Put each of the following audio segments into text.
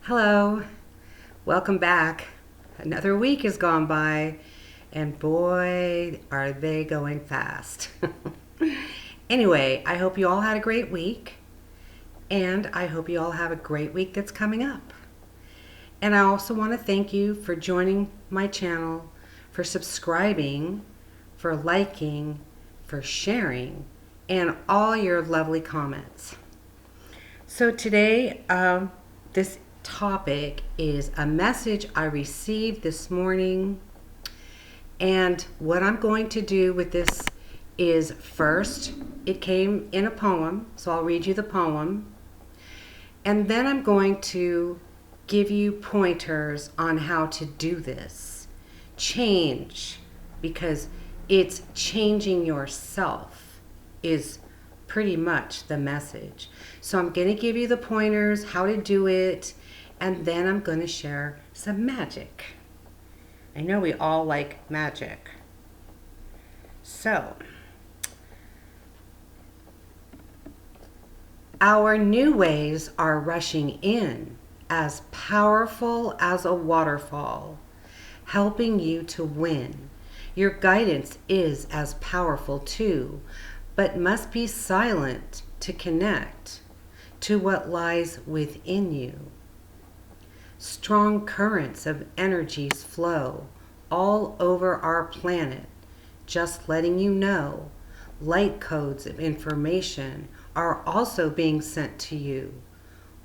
Hello, welcome back. Another week has gone by, and boy, are they going fast. Anyway, I hope you all had a great week, and I hope you all have a great week that's coming up. And I also want to thank you for joining my channel, for subscribing, for liking, for sharing, and all your lovely comments. So today, this topic is a message I received this morning, and what I'm going to do with this is first, it came in a poem, so I'll read you the poem, and then I'm going to give you pointers on how to do this. Change, because it's changing yourself is pretty much the message. So I'm going to give you the pointers, how to do it, and then I'm going to share some magic. I know we all like magic. So, our new ways are rushing in, as powerful as a waterfall, helping you to win. Your guidance is as powerful too, but must be silent to connect to what lies within you. Strong currents of energies flow all over our planet, just letting you know. Light codes of information are also being sent to you.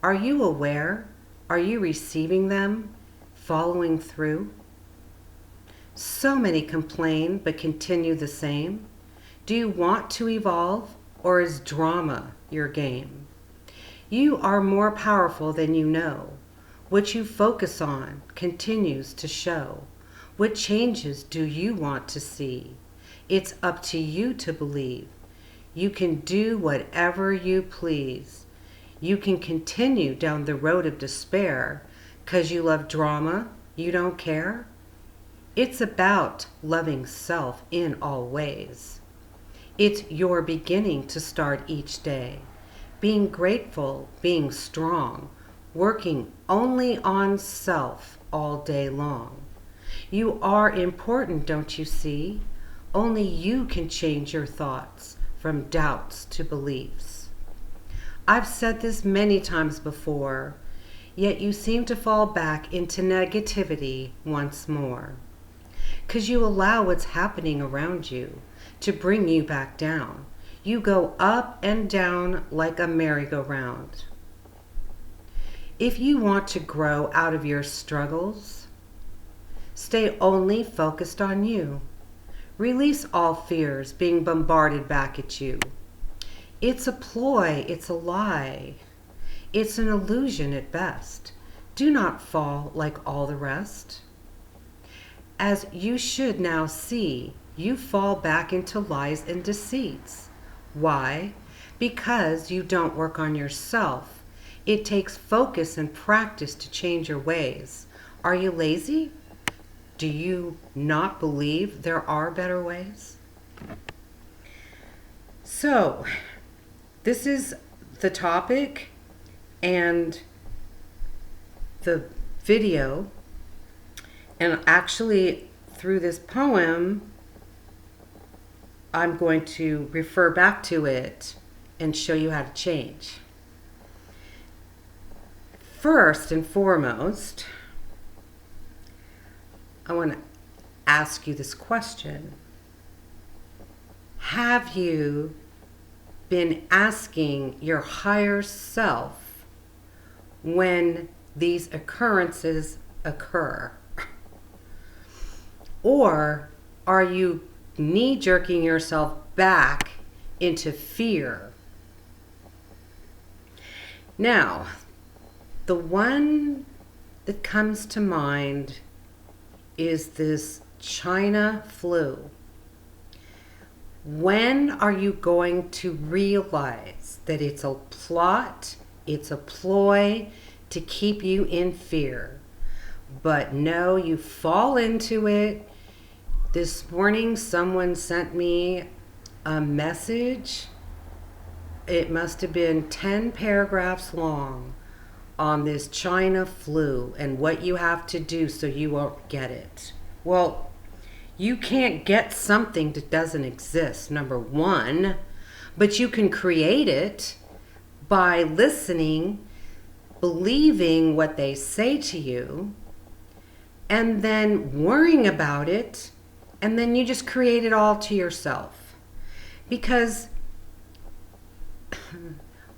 Are you aware? Are you receiving them? Following through? So many complain but continue the same. Do you want to evolve, or is drama your game? You are more powerful than you know. What you focus on continues to show. What changes do you want to see? It's up to you to believe. You can do whatever you please. You can continue down the road of despair because you love drama, you don't care. It's about loving self in all ways. It's your beginning to start each day. Being grateful, being strong, working only on self all day long. You are important, don't you see? Only you can change your thoughts from doubts to beliefs. I've said this many times before, yet you seem to fall back into negativity once more. 'Cause you allow what's happening around you to bring you back down. You go up and down like a merry-go-round. If you want to grow out of your struggles, stay only focused on you. Release all fears being bombarded back at you. It's a ploy, it's a lie. It's an illusion at best. Do not fall like all the rest. As you should now see, you fall back into lies and deceits. Why? Because you don't work on yourself. It takes focus and practice to change your ways. Are you lazy? Do you not believe there are better ways? So, this is the topic and the video. And actually, through this poem, I'm going to refer back to it and show you how to change. First and foremost, I want to ask you this question. Have you been asking your higher self when these occurrences occur? Or are you knee-jerking yourself back into fear? Now, the one that comes to mind is this China flu. When are you going to realize that it's a plot, it's a ploy to keep you in fear? But no, you fall into it. This morning, someone sent me a message. It must have been 10 paragraphs long on this China flu and what you have to do so you won't get it. Well, you can't get something that doesn't exist, number one, but you can create it by listening, believing what they say to you, and then worrying about it, and then you just create it all to yourself. Because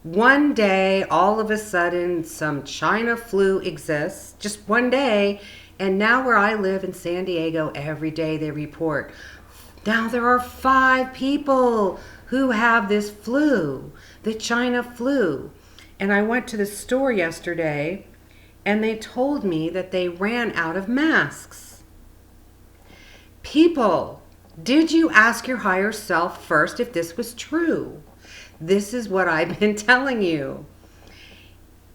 one day, all of a sudden, some China flu exists, just one day, and now where I live in San Diego, every day they report, now there are 5 people who have this flu, the China flu. And I went to the store yesterday, and they told me that they ran out of masks. People, did you ask your higher self first if this was true? This is what I've been telling you.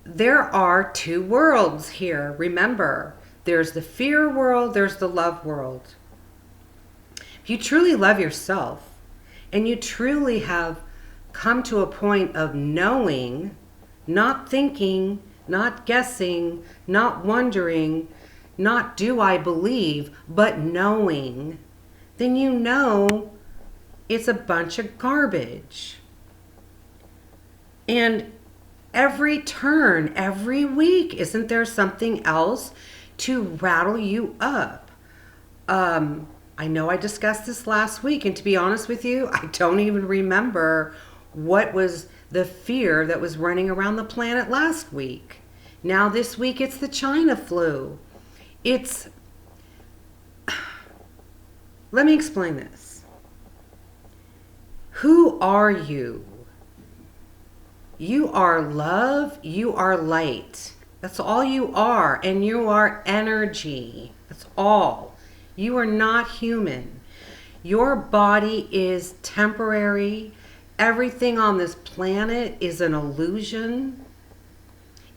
There are 2 worlds here. Remember, there's the fear world, there's the love world. If you truly love yourself and you truly have come to a point of knowing, not thinking, not guessing, not wondering, not do I believe, but knowing, then you know it's a bunch of garbage. And every turn, every week, isn't there something else to rattle you up? I know I discussed this last week, and to be honest with you, I don't even remember what was the fear that was running around the planet last week. Now this week it's the China flu. Let me explain this. Who are you? You are love, you are light. That's all you are, and you are energy. That's all. You are not human. Your body is temporary. Everything on this planet is an illusion.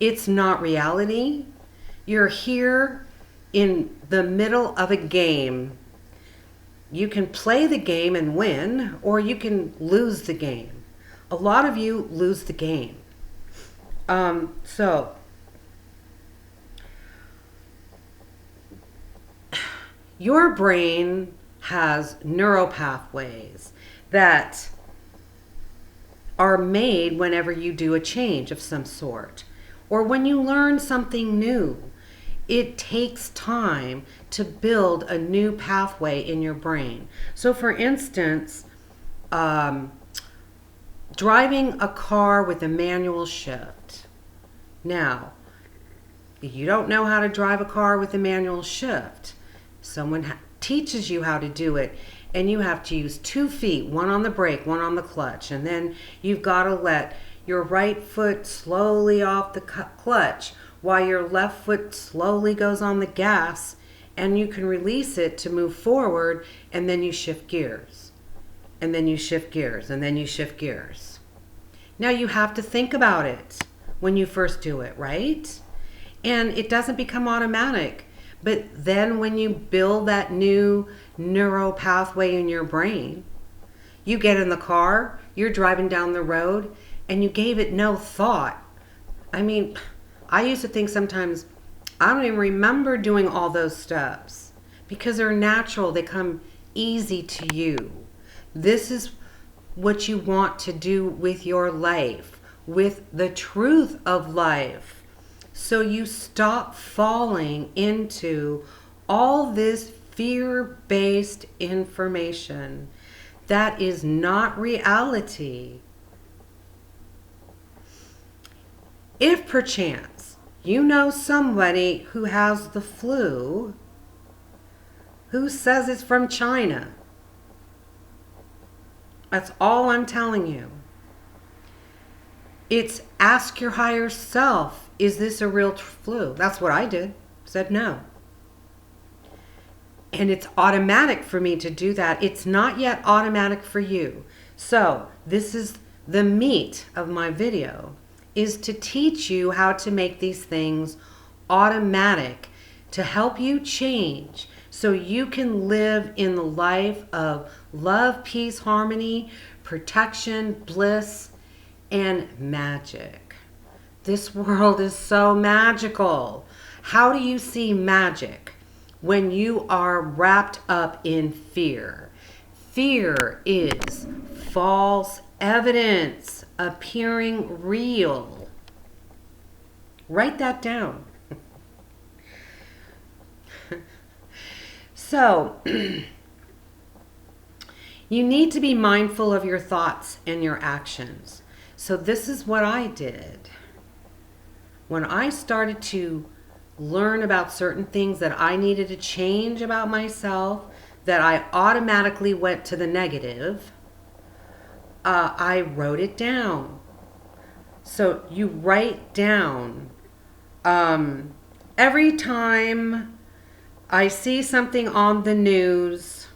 It's not reality. You're here in the middle of a game. You can play the game and win, or you can lose the game. A lot of you lose the game. So your brain has neural pathways that are made whenever you do a change of some sort, or when you learn something new. It takes time to build a new pathway in your brain. So for instance, driving a car with a manual shift. Now, you don't know how to drive a car with a manual shift. Someone teaches you how to do it, and you have to use 2 feet, one on the brake, one on the clutch, and then you've got to let your right foot slowly off the clutch while your left foot slowly goes on the gas, and you can release it to move forward, and then you shift gears. And then you shift gears, and then you shift gears. Now you have to think about it when you first do it, right? And it doesn't become automatic. But then when you build that new neural pathway in your brain, you get in the car, you're driving down the road, and you gave it no thought. I mean, I used to think sometimes, I don't even remember doing all those steps because they're natural. They come easy to you. This is what you want to do with your life, with the truth of life. So you stop falling into all this fear-based information that is not reality. If perchance you know somebody who has the flu, who says it's from China, that's all I'm telling you. It's ask your higher self, is this a real flu? That's what I did. Said no. And it's automatic for me to do that. It's not yet automatic for you. So this is the meat of my video, is to teach you how to make these things automatic, to help you change so you can live in the life of love, peace, harmony, protection, bliss, and magic. This world is so magical. How do you see magic when you are wrapped up in fear? Fear is false evidence appearing real. Write that down. So, you need to be mindful of your thoughts and your actions. So this is what I did. When I started to learn about certain things that I needed to change about myself, that I automatically went to the negative, I wrote it down. So you write down, every time I see something on the news,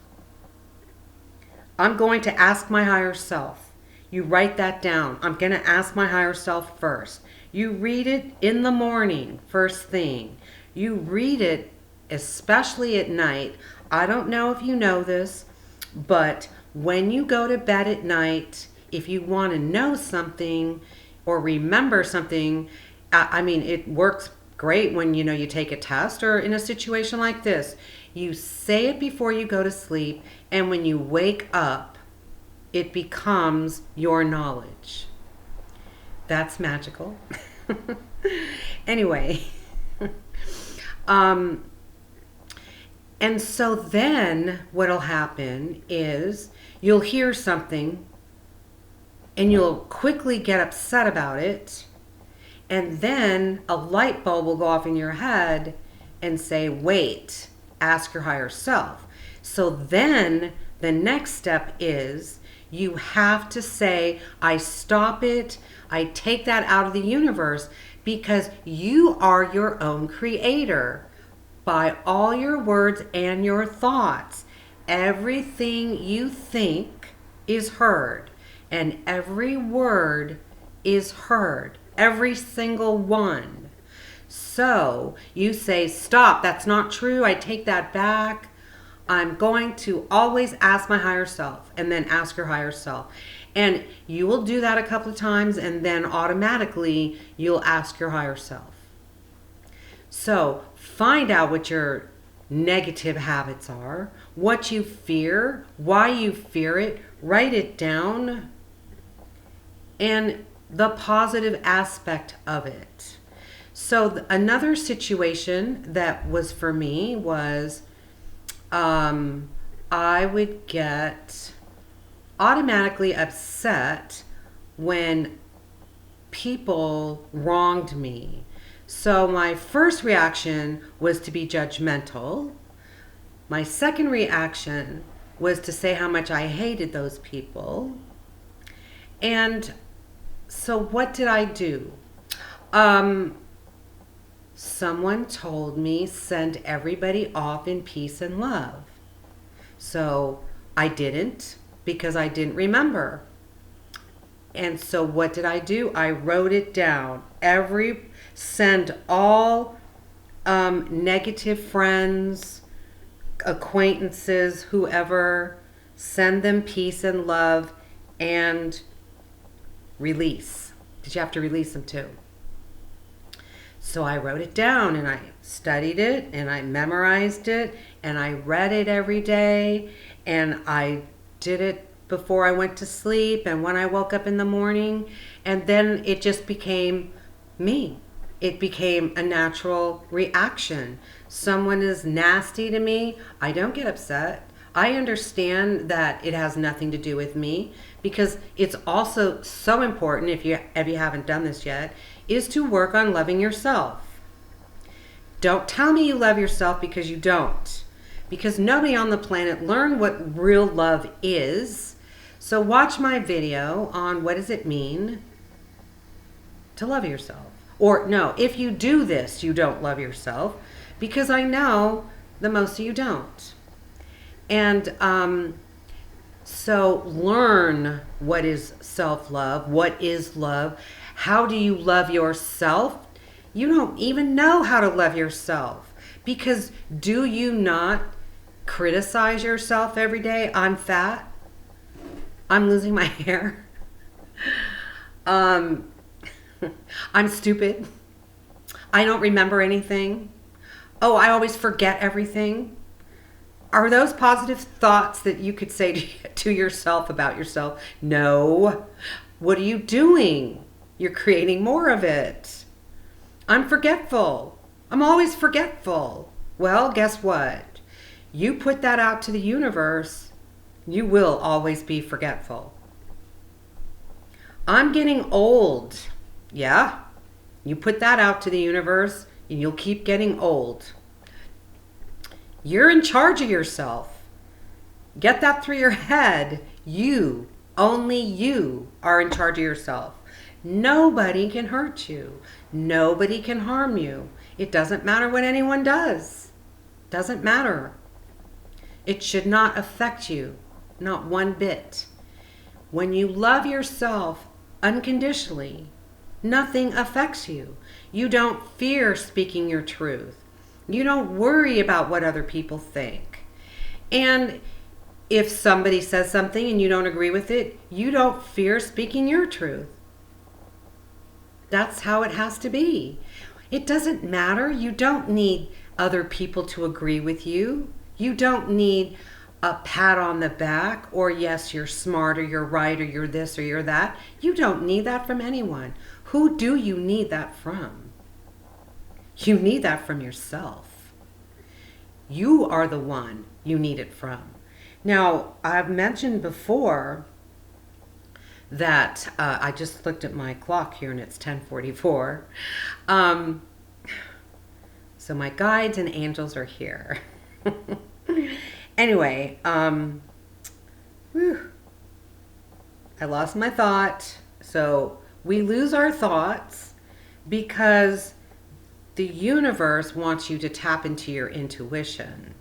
I'm going to ask my higher self. You write that down. I'm going to ask my higher self first. You read it in the morning, first thing. You read it especially at night. I don't know if you know this, but when you go to bed at night, if you want to know something or remember something, I mean, it works great when you take a test or in a situation like this. You say it before you go to sleep, and when you wake up, it becomes your knowledge. That's magical. Anyway, and so then what'll happen is you'll hear something and you'll quickly get upset about it, and then a light bulb will go off in your head and say, wait, ask your higher self. So then the next step is you have to say, I stop it, I take that out of the universe, because you are your own creator by all your words and your thoughts. Everything you think is heard, and every word is heard, every single one. So you say, stop, that's not true, I take that back. I'm going to always ask my higher self, and then ask your higher self. And you will do that a couple of times, and then automatically you'll ask your higher self. So find out what your negative habits are, what you fear, why you fear it, write it down, and the positive aspect of it. So another situation that was for me was I would get automatically upset when people wronged me. So my first reaction was to be judgmental. My second reaction was to say how much I hated those people. And so what did I do? Someone told me, send everybody off in peace and love. So I didn't, because I didn't remember. And so what did I do? I wrote it down. Send all negative friends, acquaintances, whoever, send them peace and love, and release. Did you have to release them too? So I wrote it down, and I studied it, and I memorized it, and I read it every day, and I did it before I went to sleep and when I woke up in the morning. And then it just became me. It became a natural reaction. Someone is nasty to me, I don't get upset. I understand that it has nothing to do with me, because it's also so important, if you haven't done this yet, is to work on loving yourself. Don't tell me you love yourself, because you don't. Because nobody on the planet learned what real love is. So watch my video on what does it mean to love yourself. Or no, if you do this, you don't love yourself, because I know the most of you don't. And so learn what is self-love, what is love, how do you love yourself? You don't even know how to love yourself, because do you not criticize yourself every day? I'm fat. I'm losing my hair. I'm stupid. I don't remember anything. Oh, I always forget everything. Are those positive thoughts that you could say to yourself about yourself? No. What are you doing? You're creating more of it. I'm forgetful. I'm always forgetful. Well, guess what? You put that out to the universe, you will always be forgetful. I'm getting old. Yeah. You put that out to the universe and you'll keep getting old. You're in charge of yourself. Get that through your head. You, only you, are in charge of yourself. Nobody can hurt you. Nobody can harm you. It doesn't matter what anyone does. Doesn't matter. It should not affect you, not one bit. When you love yourself unconditionally, nothing affects you. You don't fear speaking your truth. You don't worry about what other people think. And if somebody says something and you don't agree with it, you don't fear speaking your truth. That's how it has to be. It doesn't matter. You don't need other people to agree with you. You don't need a pat on the back or yes, you're smart or you're right or you're this or you're that. You don't need that from anyone. Who do you need that from? You need that from yourself. You are the one you need it from. Now, I've mentioned before that I just looked at my clock here and it's 10:44. So my guides and angels are here. Anyway, whew, I lost my thought. So we lose our thoughts because the universe wants you to tap into your intuition.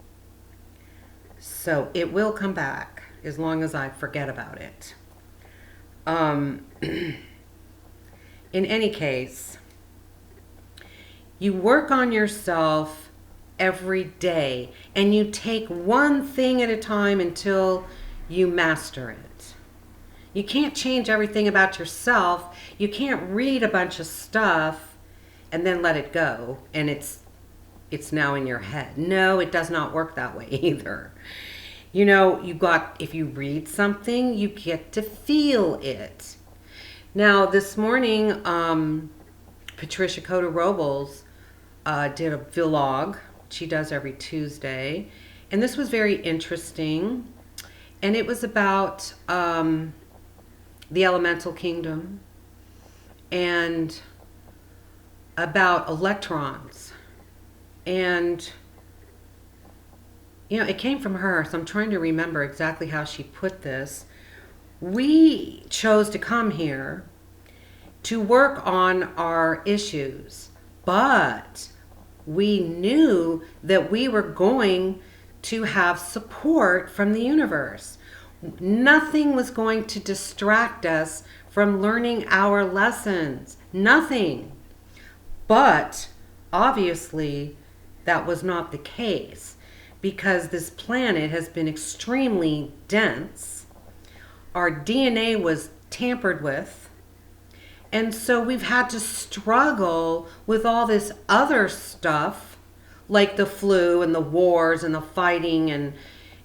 So it will come back as long as I forget about it. In any case, you work on yourself every day and you take one thing at a time until you master it. You can't change everything about yourself. You can't read a bunch of stuff and then let it go and it's now in your head. No, it does not work that way either. You know, if you read something, you get to feel it. Now, this morning, Patricia Cota Robles did a vlog. She does every Tuesday. And this was very interesting. And it was about the elemental kingdom and about electrons. And, you know, it came from her, so I'm trying to remember exactly how she put this. We chose to come here to work on our issues, but we knew that we were going to have support from the universe. Nothing was going to distract us from learning our lessons. Nothing. But obviously, that was not the case because this planet has been extremely dense. Our DNA was tampered with. And so we've had to struggle with all this other stuff, like the flu and the wars and the fighting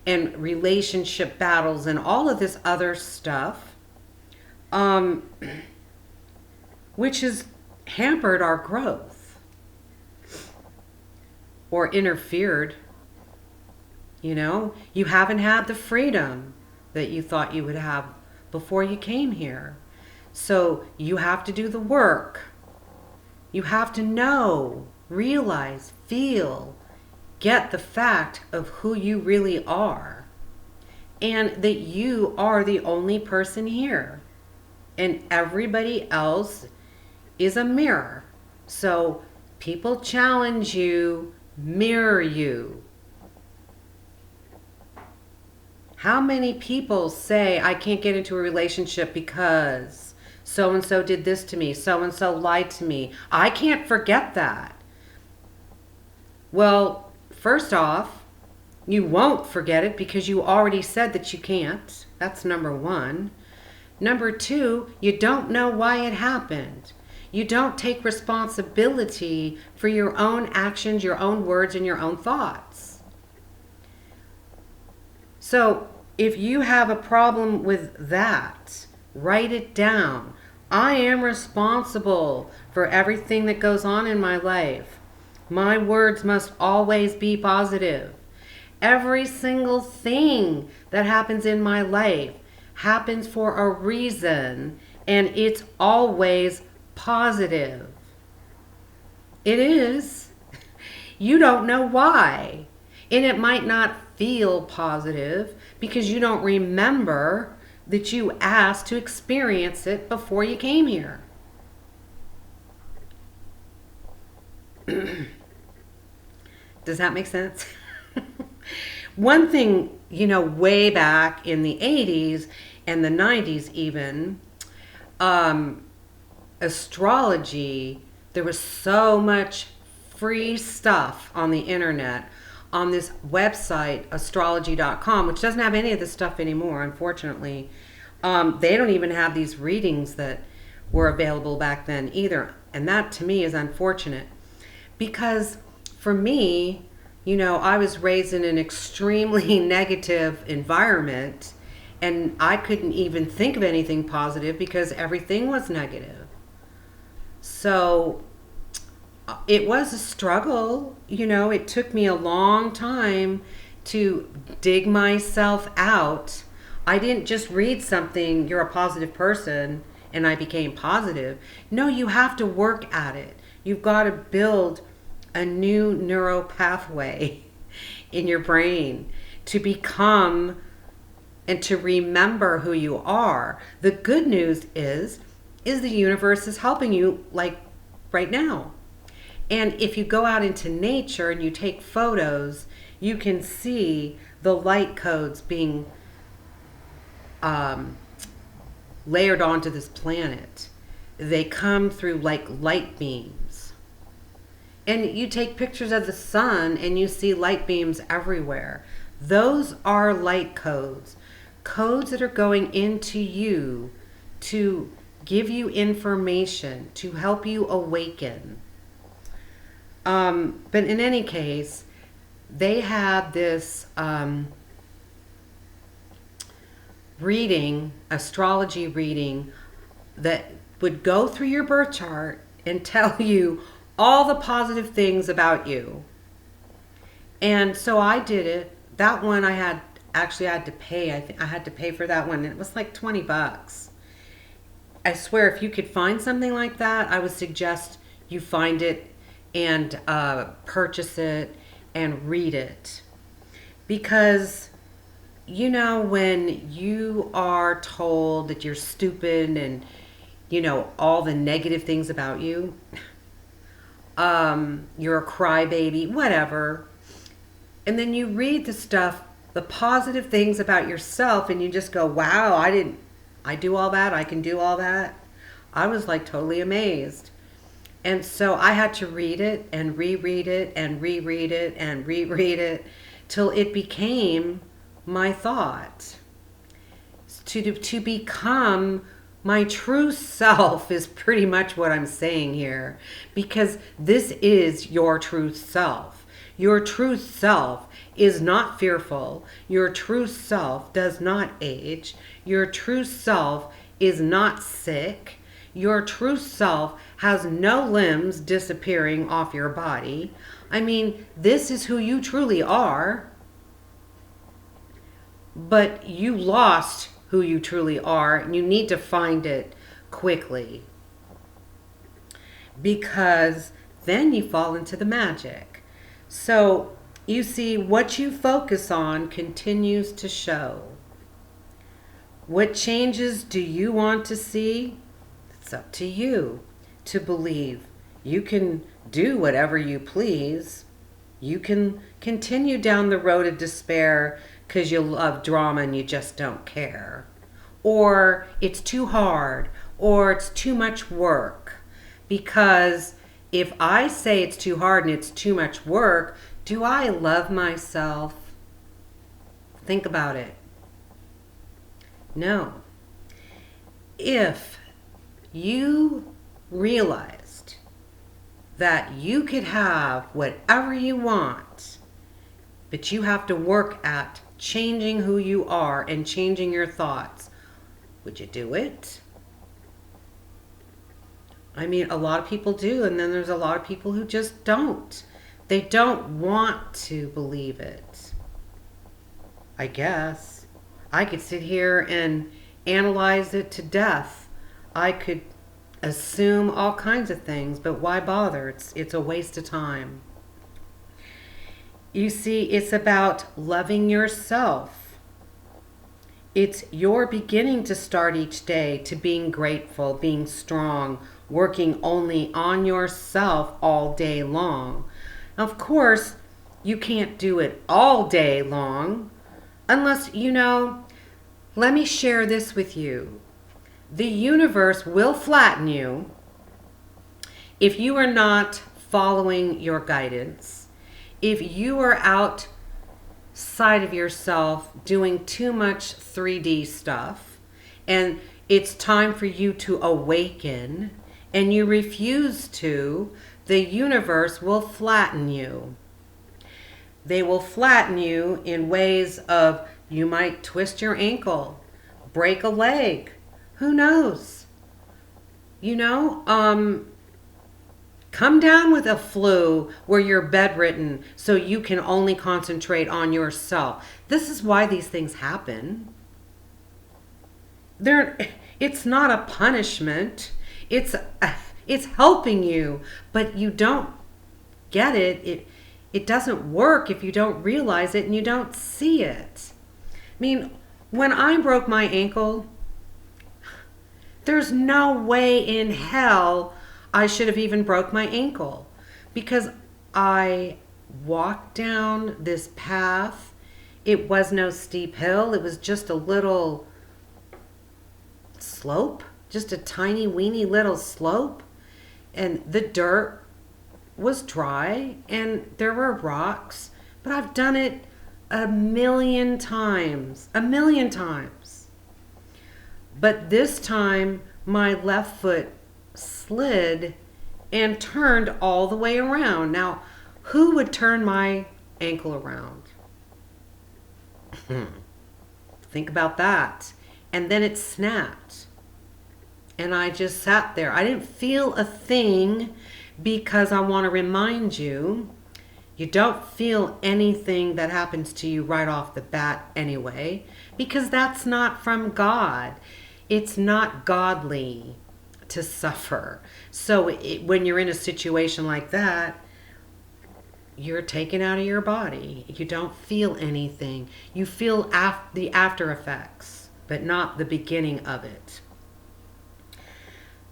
and relationship battles and all of this other stuff, which has hampered our growth or interfered. You know, you haven't had the freedom that you thought you would have before you came here. So you have to do the work. You have to know, realize, feel, get the fact of who you really are. And that you are the only person here. And everybody else is a mirror. So people challenge you, mirror you. How many people say, I can't get into a relationship because so-and-so did this to me, so-and-so lied to me. I can't forget that. Well, first off, you won't forget it because you already said that you can't. That's number one. Number two, you don't know why it happened. You don't take responsibility for your own actions, your own words, and your own thoughts. So if you have a problem with that, write it down. I am responsible for everything that goes on in my life. My words must always be positive. Every single thing that happens in my life happens for a reason, and it's always positive. It is. You don't know why. And it might not feel positive because you don't remember that you asked to experience it before you came here. Does that make sense? One thing, way back in the 80s and the 90s even, astrology, there was so much free stuff on the internet on this website, astrology.com, which doesn't have any of this stuff anymore, unfortunately. They don't even have these readings that were available back then either. And that to me is unfortunate because for me, I was raised in an extremely negative environment and I couldn't even think of anything positive because everything was negative. So it was a struggle. It took me a long time to dig myself out. I didn't just read something, you're a positive person, and I became positive. No, you have to work at it. You've got to build a new neural pathway in your brain to become and to remember who you are. The good news is the universe is helping you like right now. And if you go out into nature and you take photos, you can see the light codes being layered onto this planet. They come through like light beams. And you take pictures of the sun and you see light beams everywhere. Those are light codes. Codes that are going into you to give you information, to help you awaken. But in any case, they had this reading, astrology reading, that would go through your birth chart and tell you all the positive things about you. And so I did it. That one I had to pay. I had to pay for that one. It was like $20. I swear if you could find something like that, I would suggest you find it and purchase it and read it. Because when you are told that you're stupid and all the negative things about you, you're a crybaby, whatever, and then you read the positive things about yourself, and you just go, wow, I do all that, I can do all that. I was like totally amazed. And so I had to read it and reread it and reread it and reread it till it became my thought. To become my true self is pretty much what I'm saying here, because this is your true self. Your true self is not fearful. Your true self does not age. Your true self is not sick. Your true self has no limbs disappearing off your body. I mean, this is who you truly are. But you lost who you truly are, and you need to find it quickly. Because then you fall into the magic. So, you see, what you focus on continues to show. What changes do you want to see? It's up to you to believe. You can do whatever you please. You can continue down the road of despair because you love drama and you just don't care. Or it's too hard, or it's too much work. Because if I say it's too hard and it's too much work, do I love myself? Think about it. No. If you realized that you could have whatever you want, but you have to work at changing who you are and changing your thoughts, would you do it? I mean, a lot of people do, and then there's a lot of people who just don't. They don't want to believe it. I guess. I could sit here and analyze it to death. I could assume all kinds of things, but why bother? It's a waste of time. You see, it's about loving yourself. It's your beginning to start each day to being grateful, being strong, working only on yourself all day long. Of course, you can't do it all day long unless, let me share this with you. The universe will flatten you if you are not following your guidance. If you are outside of yourself doing too much 3D stuff and it's time for you to awaken and you refuse to, the universe will flatten you. They will flatten you in ways of you might twist your ankle, break a leg. Who knows? Come down with a flu where you're bedridden so you can only concentrate on yourself. This is why these things happen. It's not a punishment. It's helping you, but you don't get it. It doesn't work if you don't realize it and you don't see it. I mean, when I broke my ankle, there's no way in hell I should have even broke my ankle, because I walked down this path. It was no steep hill. It was just a little slope, just a tiny weeny little slope. And the dirt was dry and there were rocks, but I've done it a million times. But this time my left foot slid and turned all the way around. Now, who would turn my ankle around? Think about that. And then it snapped. And I just sat there. I didn't feel a thing, because I want to remind you, you don't feel anything that happens to you right off the bat anyway, because that's not from God. It's not godly to suffer. So when you're in a situation like that, you're taken out of your body. You don't feel anything. You feel the after effects, but not the beginning of it.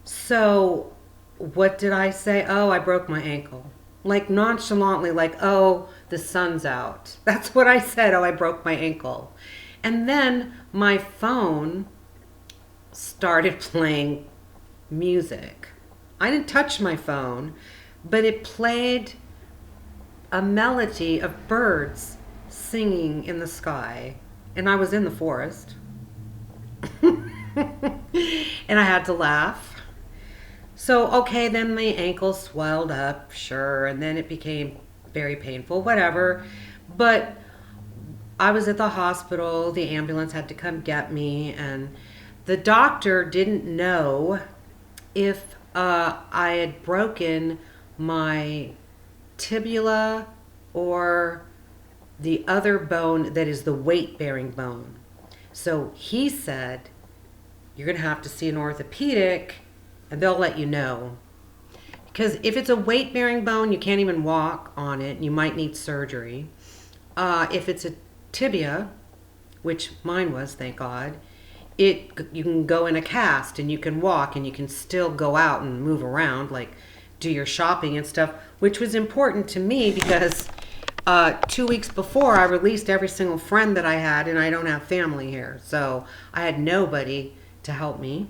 So what did I say? Oh, I broke my ankle. Like nonchalantly, like, oh, the sun's out. That's what I said. Oh, I broke my ankle. And then my phone started playing music. I didn't touch my phone, but it played a melody of birds singing in the sky. And I was in the forest. And I had to laugh. So, okay, then my ankle swelled up, sure, and then it became very painful, whatever. But I was at the hospital, the ambulance had to come get me, and the doctor didn't know if I had broken my tibia or the other bone that is the weight-bearing bone. So he said, you're going to have to see an orthopedic, and they'll let you know. Because if it's a weight-bearing bone, you can't even walk on it. You might need surgery. If it's a tibia, which mine was, thank God, you can go in a cast and you can walk and you can still go out and move around, like do your shopping and stuff, which was important to me because 2 weeks before I released every single friend that I had, and I don't have family here. So I had nobody to help me.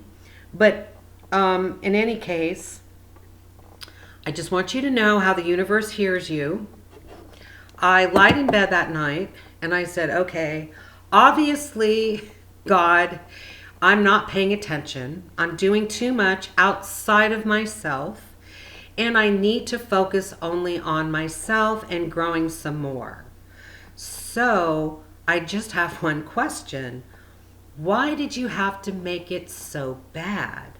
But in any case, I just want you to know how the universe hears you. I lied in bed that night and I said, okay, obviously, God, I'm not paying attention. I'm doing too much outside of myself, and I need to focus only on myself and growing some more. So I just have one question. Why did you have to make it so bad?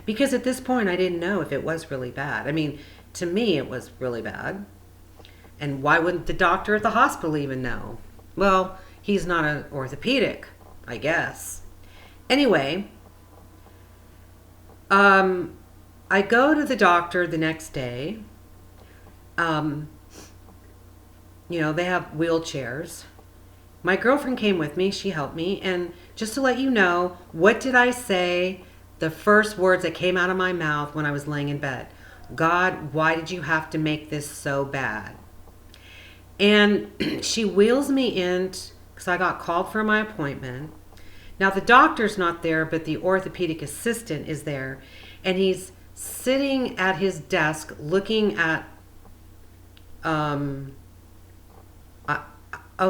Because at this point, I didn't know if it was really bad. I mean, to me, it was really bad. And why wouldn't the doctor at the hospital even know? Well, he's not an orthopedic, I guess. Anyway, I go to the doctor the next day. They have wheelchairs. My girlfriend came with me. She helped me. And just to let you know, what did I say? The first words that came out of my mouth when I was laying in bed. God, why did you have to make this so bad? And she wheels me in because I got called for my appointment. Now, the doctor's not there, but the orthopedic assistant is there. And he's sitting at his desk looking at,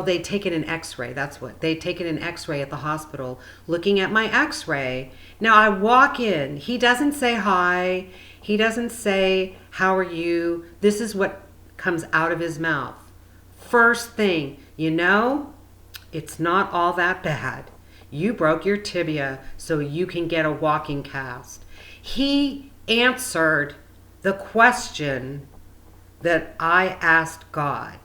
they'd taken an x-ray. That's what. They'd taken an x-ray at the hospital looking at my x-ray. Now, I walk in. He doesn't say hi. He doesn't say, how are you? This is what comes out of his mouth. First thing, it's not all that bad. You broke your tibia so you can get a walking cast. He answered the question that I asked God.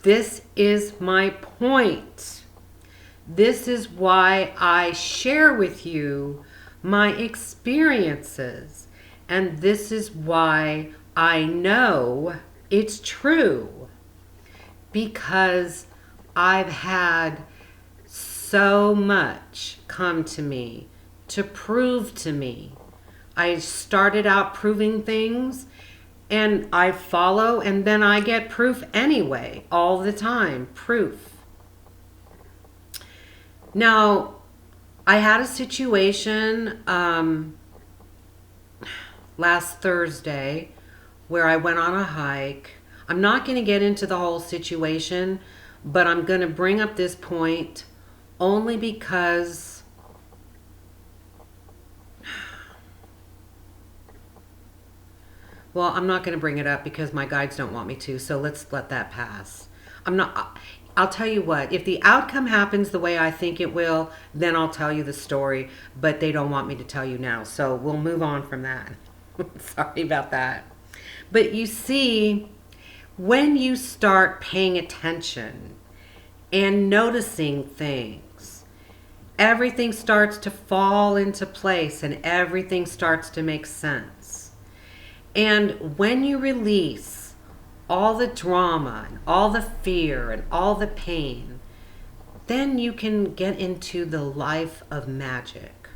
This is my point. This is why I share with you my experiences. And this is why I know it's true. Because I've had so much come to me to prove to me. I started out proving things and I follow and then I get proof anyway, all the time, proof. Now, I had a situation last Thursday where I went on a hike. I'm not going to get into the whole situation, but I'm going to bring up this point only because I'm not going to bring it up because my guides don't want me to, so let's let that pass. I'll tell you what, if the outcome happens the way I think it will, then I'll tell you the story, but they don't want me to tell you now, so we'll move on from that. Sorry about that. But you see, when you start paying attention and noticing things, everything starts to fall into place and everything starts to make sense. And when you release all the drama and all the fear and all the pain, then you can get into the life of magic.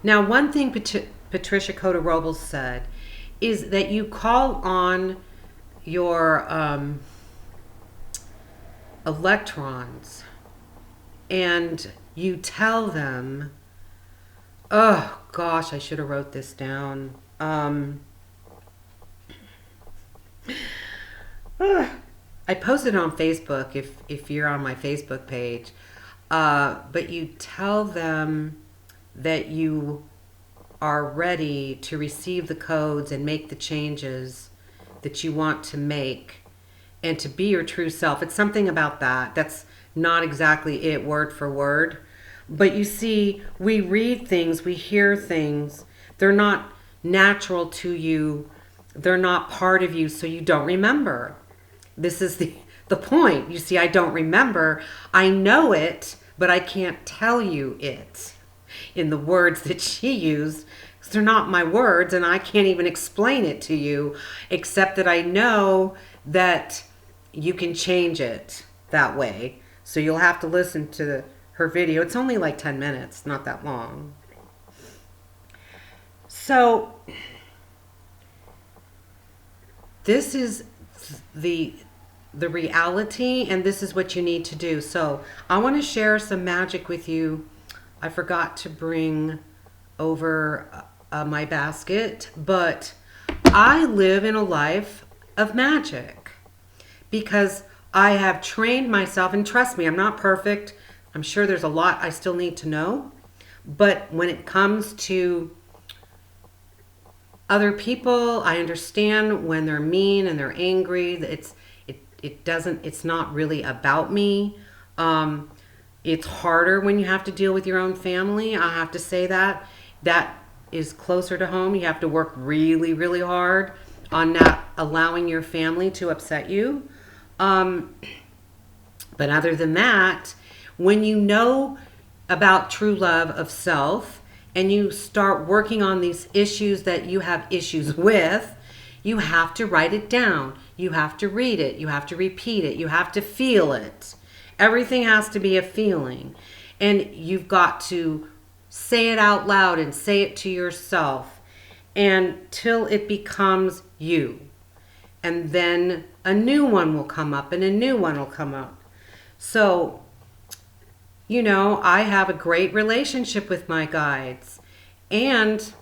Now, one thing Patricia Cota-Robles said is that you call on your electrons and you tell them, oh gosh, I should have wrote this down. I posted it on Facebook if you're on my Facebook page, but you tell them that you are ready to receive the codes and make the changes that you want to make and to be your true self. It's something about that. That's not exactly it word for word. But you see, we read things, we hear things. They're not natural to you. They're not part of you, so you don't remember. This is the point. You see, I don't remember. I know it, but I can't tell you it in the words that she used. They're not my words, and I can't even explain it to you, except that I know that you can change it that way. So you'll have to listen to her video. It's only like 10 minutes, not that long. So this is the reality, and this is what you need to do. So I want to share some magic with you. I forgot to bring over my basket, but I live in a life of magic because I have trained myself, and trust me, I'm not perfect. I'm sure there's a lot I still need to know, But when it comes to other people, I understand when they're mean and they're angry. It's not really about me. It's harder when you have to deal with your own family. I have to say that is closer to home. You have to work really, really hard on not allowing your family to upset you. But other than that, when you know about true love of self and you start working on these issues that you have issues with, you have to write it down. You have to read it. You have to repeat it. You have to feel it. Everything has to be a feeling. And you've got to say it out loud and say it to yourself until it becomes you. And then a new one will come up and a new one will come up. So, I have a great relationship with my guides. And,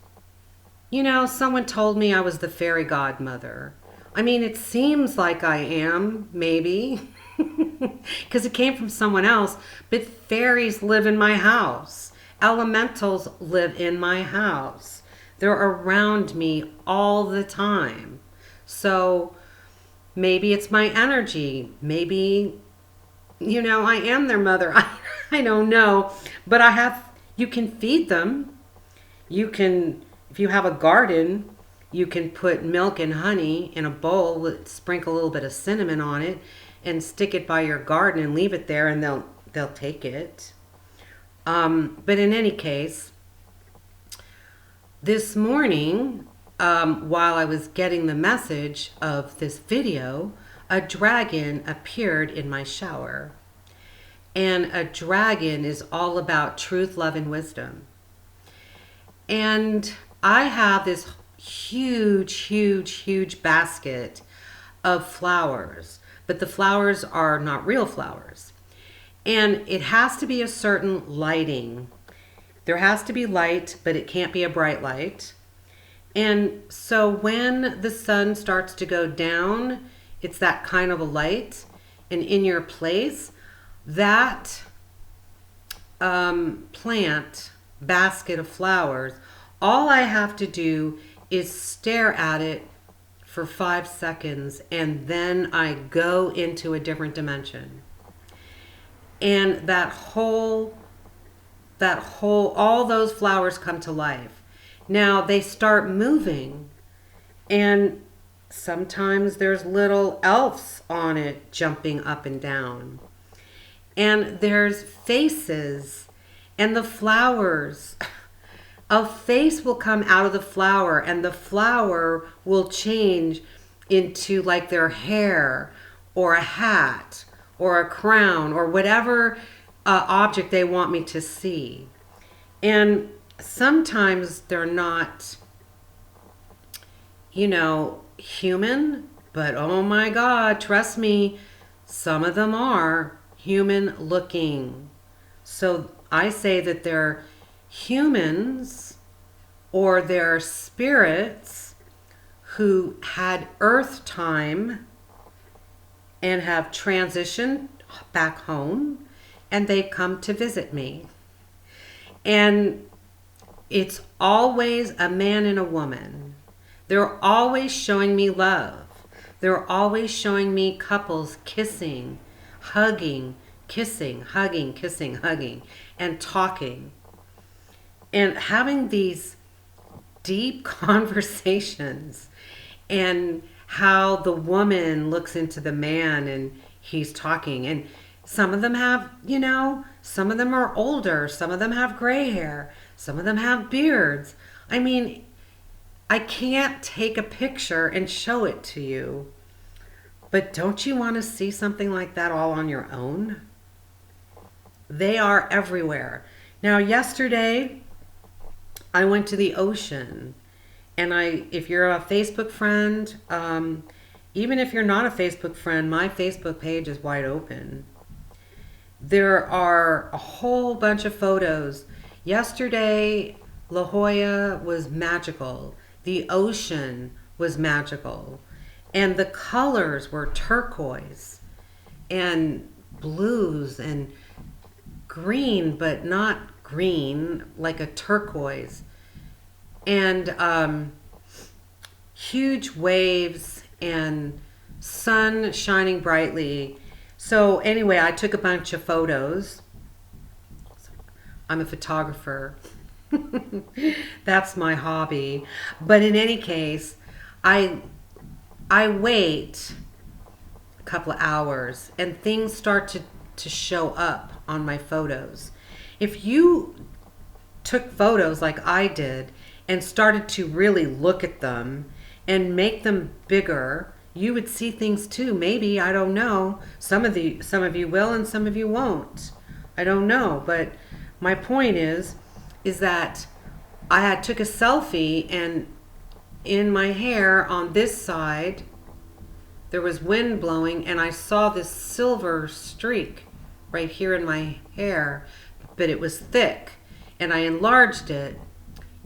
someone told me I was the fairy godmother. I mean, it seems like I am, maybe, because it came from someone else. But fairies live in my house. Elementals live in my house. They're around me all the time. So maybe it's my energy. Maybe, I am their mother. I don't know. But you can feed them. If you have a garden, you can put milk and honey in a bowl, sprinkle a little bit of cinnamon on it, and stick it by your garden and leave it there, and they'll take it. But in any case, this morning, while I was getting the message of this video, a dragon appeared in my shower. And a dragon is all about truth, love, and wisdom. And I have this huge, huge, huge basket of flowers, but the flowers are not real flowers. And it has to be a certain lighting. There has to be light, but it can't be a bright light. And so when the sun starts to go down, it's that kind of a light. And in your place, that plant basket of flowers, all I have to do is stare at it for 5 seconds, and then I go into a different dimension. And all those flowers come to life. Now they start moving, and sometimes there's little elves on it jumping up and down. And there's faces, and the flowers. A face will come out of the flower, and the flower will change into like their hair or a hat or a crown or whatever object they want me to see. And sometimes they're not, human, but oh my God, trust me, some of them are human looking. So I say that they're humans or they're spirits who had earth time and have transitioned back home, and they've come to visit me. And it's always a man and a woman. They're always showing me love. They're always showing me couples kissing, hugging, kissing, hugging, kissing, hugging, and talking. And having these deep conversations, and how the woman looks into the man and he's talking. And some of them have, some of them are older. Some of them have gray hair. Some of them have beards. I mean, I can't take a picture and show it to you. But don't you want to see something like that all on your own? They are everywhere. Now, yesterday, I went to the ocean, and if you're a Facebook friend, even if you're not a Facebook friend, my Facebook page is wide open. There are a whole bunch of photos. Yesterday, La Jolla was magical. The ocean was magical. And the colors were turquoise and blues and green, but not green, like a turquoise, and huge waves and sun shining brightly. So anyway, I took a bunch of photos. I'm a photographer. That's my hobby. But in any case, I wait a couple of hours and things start to show up on my photos. If you took photos like I did and started to really look at them and make them bigger, you would see things too. Maybe, I don't know. Some of you will and some of you won't. I don't know, but my point is that I took a selfie, and in my hair on this side there was wind blowing, and I saw this silver streak right here in my hair, but it was thick, and I enlarged it,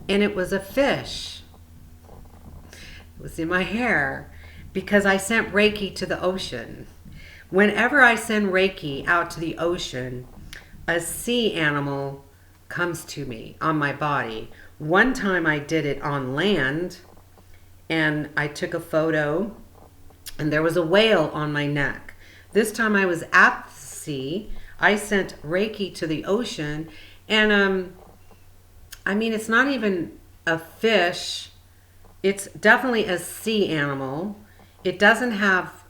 and it was a fish. It was in my hair because I sent Reiki to the ocean. Whenever I send Reiki out to the ocean, a sea animal comes to me on my body. One time I did it on land, and I took a photo, and there was a whale on my neck. This time I was at the sea. I sent Reiki to the ocean, and I mean, it's not even a fish. It's definitely a sea animal. It doesn't have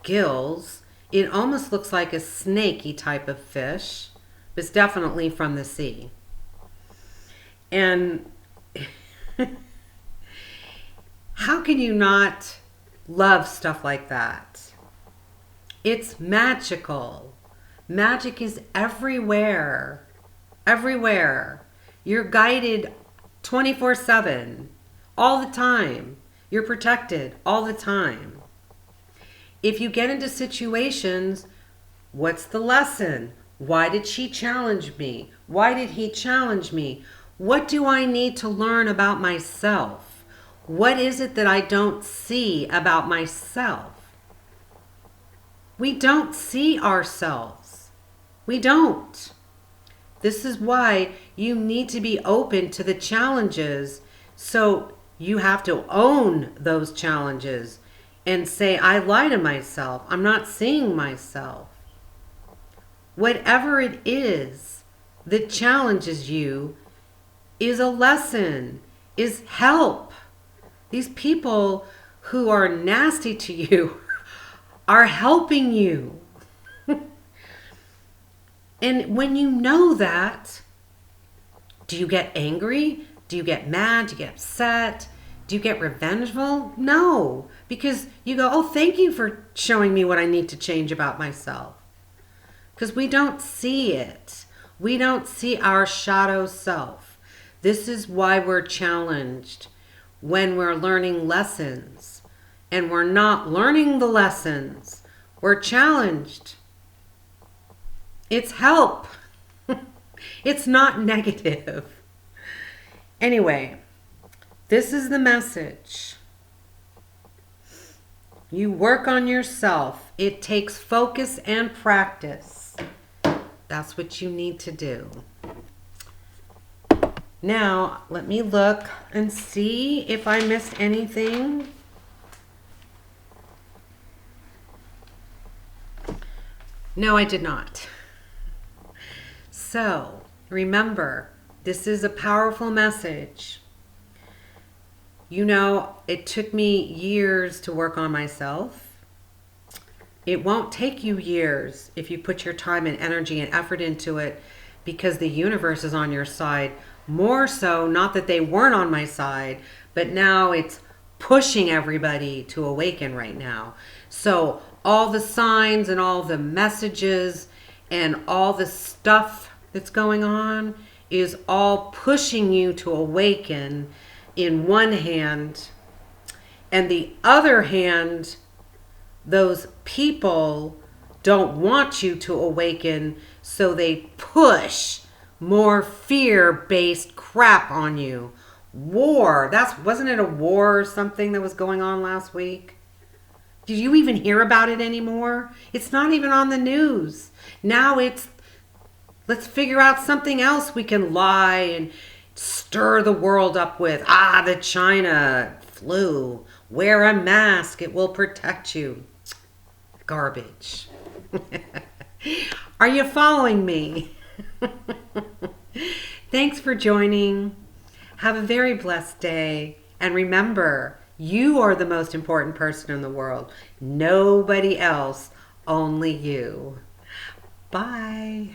gills. It almost looks like a snaky type of fish. It's definitely from the sea. And how can you not love stuff like that? It's magical. Magic is everywhere. Everywhere. You're guided 24/7. All the time. You're protected all the time. If you get into situations, what's the lesson? Why did she challenge me? Why did he challenge me? What do I need to learn about myself? What is it that I don't see about myself? We don't see ourselves. We don't. This is why you need to be open to the challenges. So you have to own those challenges and say, I lie to myself. I'm not seeing myself. Whatever it is that challenges you is a lesson, is help. These people who are nasty to you are helping you. And when you know that, do you get angry? Do you get mad? Do you get upset? Do you get revengeful? No, because you go, oh, thank you for showing me what I need to change about myself. Because we don't see it. We don't see our shadow self. This is why we're challenged when we're learning lessons. And we're not learning the lessons. We're challenged. It's help. It's not negative. Anyway, this is the message. You work on yourself. It takes focus and practice. That's what you need to do. Now, let me look and see if I missed anything. No, I did not. So, remember, this is a powerful message. You know, it took me years to work on myself. It won't take you years if you put your time and energy and effort into it, because the universe is on your side. More so, not that they weren't on my side, but now it's pushing everybody to awaken right now. So all the signs and all the messages and all the stuff that's going on is all pushing you to awaken in one hand, and the other hand, those people don't want you to awaken, so they push more fear-based crap on you. War, wasn't it a war or something that was going on last week? Did you even hear about it anymore? It's not even on the news. Now it's Let's figure out something else we can lie and stir the world up with. Ah, the China flu. Wear a mask. It will protect you. Garbage. Are you following me? Thanks for joining. Have a very blessed day. And remember, you are the most important person in the world. Nobody else, only you. Bye.